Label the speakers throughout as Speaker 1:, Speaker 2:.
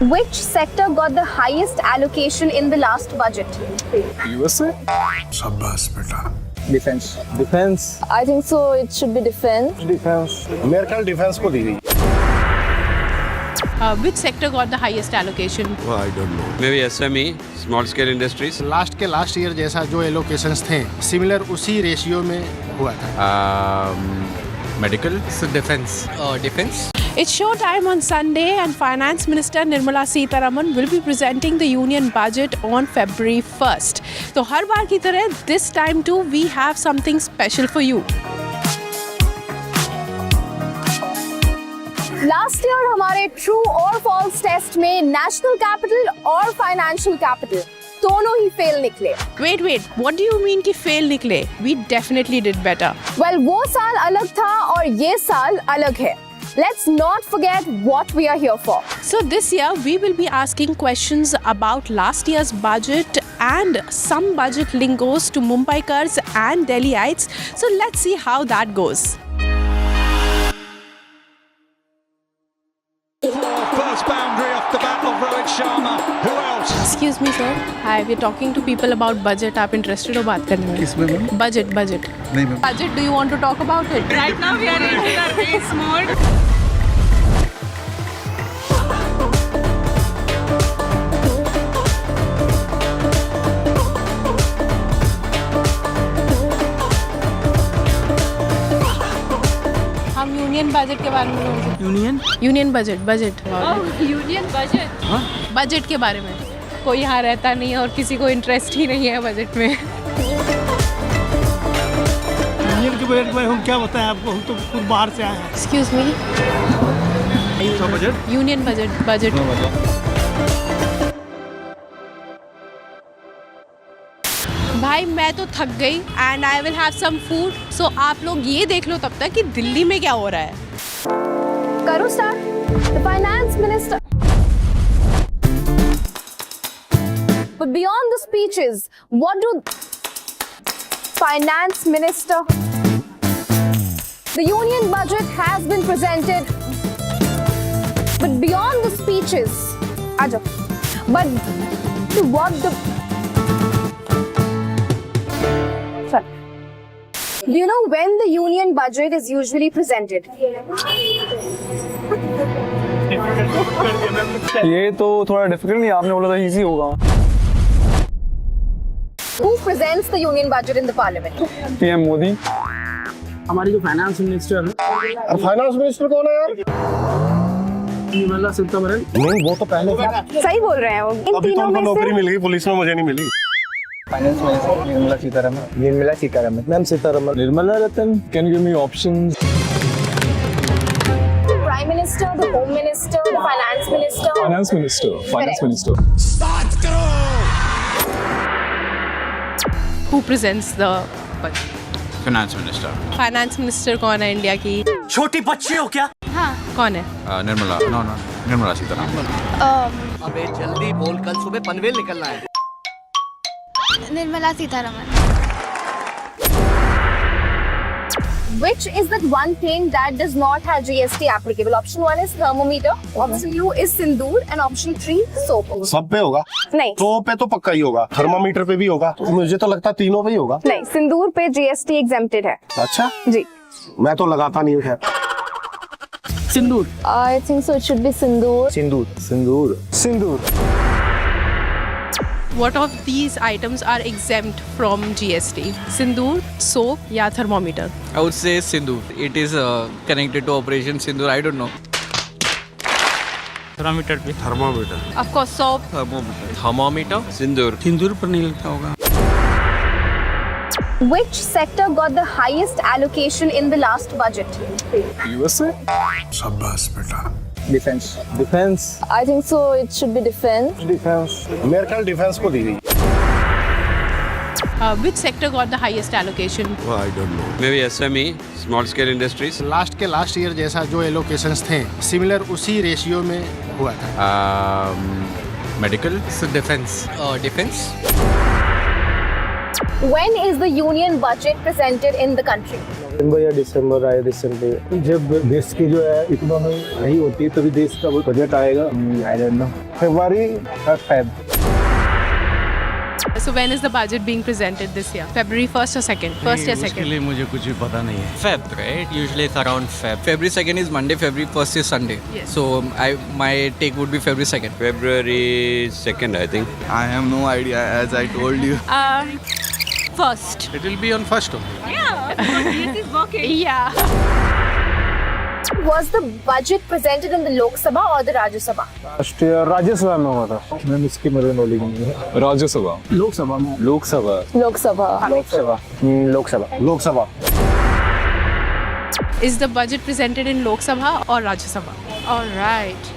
Speaker 1: Which sector got the highest allocation in the last budget?
Speaker 2: USA?
Speaker 3: शाबाश बेटा।
Speaker 2: Defense. Defense.
Speaker 1: I think so. It should be defense.
Speaker 2: Defense.
Speaker 3: मेरे ख्याल defence को दी गई।
Speaker 4: Which sector got the highest allocation?
Speaker 3: I don't know।
Speaker 5: Maybe SME, small scale industries.
Speaker 6: Last के last year जैसा जो allocations थे सिमिलर उसी रेशियो में हुआ था।
Speaker 5: Medical.
Speaker 7: Defense. Defense.
Speaker 4: It's showtime on Sunday, and Finance Minister Nirmala Sitharaman will be presenting the Union Budget on February 1st. So, हर बार की तरह, this time too, we have something special for you.
Speaker 1: Last year हमारे true और false test में national capital और financial capital दोनों ही fail निकले।
Speaker 4: Wait, what do you mean कि fail निकले? We definitely did better.
Speaker 1: Well, वो साल अलग था और ये साल अलग है। Let's not forget what we are here for.
Speaker 4: So this year we will be asking questions about last year's budget and some budget lingos to Mumbaikars and Delhiites. So let's see how that goes.
Speaker 8: First boundary off the bat of Rohit Sharma. Who else?
Speaker 4: Excuse me sir. Hi, we're talking to people about budget. आप interested हो बात करने में?
Speaker 7: किसमें ma'am?
Speaker 4: Budget.
Speaker 7: नहीं ma'am.
Speaker 4: Budget, do you want to talk about it?
Speaker 9: Right now we are in the race mode.
Speaker 4: हम union budget के बारे में union budget
Speaker 9: Union budget.
Speaker 4: Budget के बारे में कोई यहाँ रहता नहीं है और किसी को इंटरेस्ट ही नहीं है बजट में।
Speaker 6: यूनियन के बजट में हम क्या बताएं आपको, हम तो खुद बाहर से आए हैं।
Speaker 4: एक्सक्यूज मी, यूनियन बजट भाई मैं तो थक गई and I will have some food, so आप लोग ये देख लो तब तक कि दिल्ली में क्या हो रहा है।
Speaker 1: करो start. The finance minister. But beyond the speeches, what do finance minister? The union budget has been presented. But beyond the speeches, Aja. But what the? Sorry. Do you know when the union budget is usually presented?
Speaker 2: ये तो थोड़ा difficult नहीं, आपने बोला था easy होगा।
Speaker 1: Who presents the union budget in the parliament?
Speaker 2: PM Modi.
Speaker 10: हमारी जो फाइनेंस मिनिस्टर है,
Speaker 3: फाइनेंस मिनिस्टर कौन है यार?
Speaker 10: निर्मला सीतारमण।
Speaker 3: नहीं, वो तो पहले था।
Speaker 1: सही बोल रहे हैं वो। इन
Speaker 3: अभी तो
Speaker 1: तीनों
Speaker 3: उनको
Speaker 1: में
Speaker 3: नौकरी
Speaker 1: से
Speaker 3: मिल गई, पुलिस में मुझे नहीं मिली।
Speaker 2: Finance minister Nirmala Sitharaman. Ma'am Sitharaman. Nirmala Ratan. Can you give me options?
Speaker 1: Prime Minister, the Home Minister, the Finance Minister.
Speaker 2: Finance Minister.
Speaker 8: Start करो।
Speaker 4: Who presents the budget?
Speaker 5: Finance Minister.
Speaker 4: Finance minister कौन है इंडिया की?
Speaker 7: छोटी बच्ची हो क्या?
Speaker 4: कौन है?
Speaker 5: Nirmala Sitharaman.
Speaker 7: अबे जल्दी बोल, कल सुबह पनवेल निकलना है।
Speaker 9: Nirmala Sitharaman.
Speaker 1: Which is that one thing that does not have GST applicable? Option 1 is thermometer, option 2 is sindoor, and option 3 soap.
Speaker 3: सब पे होगा?
Speaker 1: नहीं।
Speaker 3: सोप पे तो पक्का ही होगा, थर्मामीटर पे भी होगा, मुझे तो लगता है तीनों पे ही होगा।
Speaker 1: नहीं, सिंदूर पे GST exempted है।
Speaker 3: अच्छा
Speaker 1: जी।
Speaker 3: मैं तो लगाता नहीं है।
Speaker 10: सिंदूर।
Speaker 1: I think so. It should be sindoor.
Speaker 2: Sindoor.
Speaker 4: What of these items are exempt from GST? Sindoor, soap या thermometer?
Speaker 7: I would say Sindoor. It is connected to Operation Sindoor. I don't know.
Speaker 3: Thermometer.
Speaker 4: Of course, soap.
Speaker 7: Thermometer.
Speaker 5: Sindoor.
Speaker 10: सिंदूर पर नहीं लिखा होगा।
Speaker 1: Which sector got the highest allocation in the last budget?
Speaker 2: USA?
Speaker 3: शाबाश बेटा।
Speaker 2: Defense.
Speaker 1: I think so. It should be defense.
Speaker 3: मेरे ख्याल defence को दी गई।
Speaker 4: Which sector got the highest allocation?
Speaker 3: I don't know।
Speaker 5: Maybe SME, small scale industries.
Speaker 6: Last के last year जैसा जो allocations थे सिमिलर उसी रेशियो में हुआ था।
Speaker 5: Medical.
Speaker 7: Defense.
Speaker 1: When is the union budget presented in the country?
Speaker 2: नवंबर या दिसंबर आए रिसेंटली, जब देश की जो है इकोनॉमी नहीं होती तभी देश का बजट आएगा। आई डोंट नो, फरवरी और Feb.
Speaker 4: So when is the budget being presented this year? February 1st or 2nd? First or second?
Speaker 10: लिए मुझे कुछ भी पता नहीं है।
Speaker 7: Feb, right? Usually it's around Feb. February 2nd is Monday, February 1st is Sunday.
Speaker 4: Yes.
Speaker 7: So my take would be February 2nd.
Speaker 5: February 2nd, I think.
Speaker 10: I have no idea, as I told you.
Speaker 9: First.
Speaker 6: It will be on first only.
Speaker 9: This is working.
Speaker 4: Yeah.
Speaker 1: Was the budget presented in the Lok Sabha or the Rajya Sabha?
Speaker 2: Rajya Sabha में हुआ था। Ma'am इसकी मेरे knowledge नहीं है। राज्यसभा,
Speaker 10: लोकसभा में।
Speaker 2: Lok Sabha,
Speaker 1: Lok Sabha.
Speaker 2: Lok Sabha, Lok Sabha, Lok Sabha.
Speaker 4: Is the budget presented in Lok Sabha or Rajya Sabha? All right.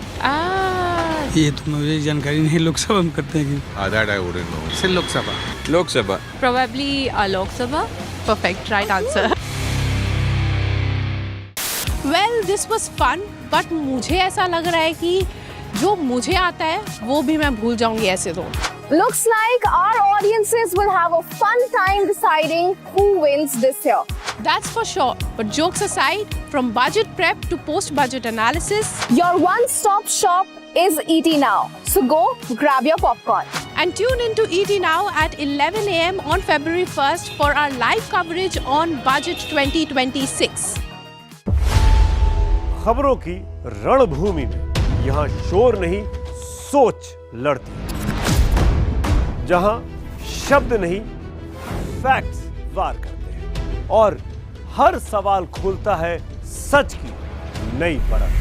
Speaker 10: ये तो मुझे जानकारी नहीं, लोकसभा में करते हैं।
Speaker 5: That I wouldn't know.
Speaker 6: से Lok Sabha.
Speaker 5: Lok Sabha.
Speaker 9: Probably Lok Sabha.
Speaker 4: Perfect, right answer. Well, this was fun, but मुझे ऐसा लग रहा है कि जो मुझे आता है वो भी मैं भूल जाऊंगी ऐसे तो।
Speaker 1: Looks like our audiences will have a fun time deciding who wins this year.
Speaker 4: That's for sure. But jokes aside, from budget prep to post-budget analysis,
Speaker 1: Your one-stop shop is ET Now. So go grab your popcorn.
Speaker 4: and tune into ET Now at 11 a.m. on February 1st for our live coverage on Budget 2026.
Speaker 3: खबरों की रणभूमि में यहाँ शोर नहीं, सोच लड़ती है। जहाँ शब्द नहीं, फैक्ट्स वार करते हैं और हर सवाल खोलता है सच की नई परत।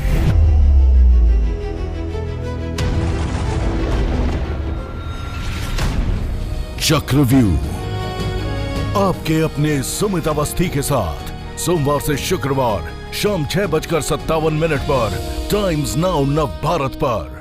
Speaker 11: चक्रव्यूह आपके अपने सुमित अवस्थी के साथ सोमवार से शुक्रवार शाम 6:57 पर टाइम्स नाउ नव भारत पर।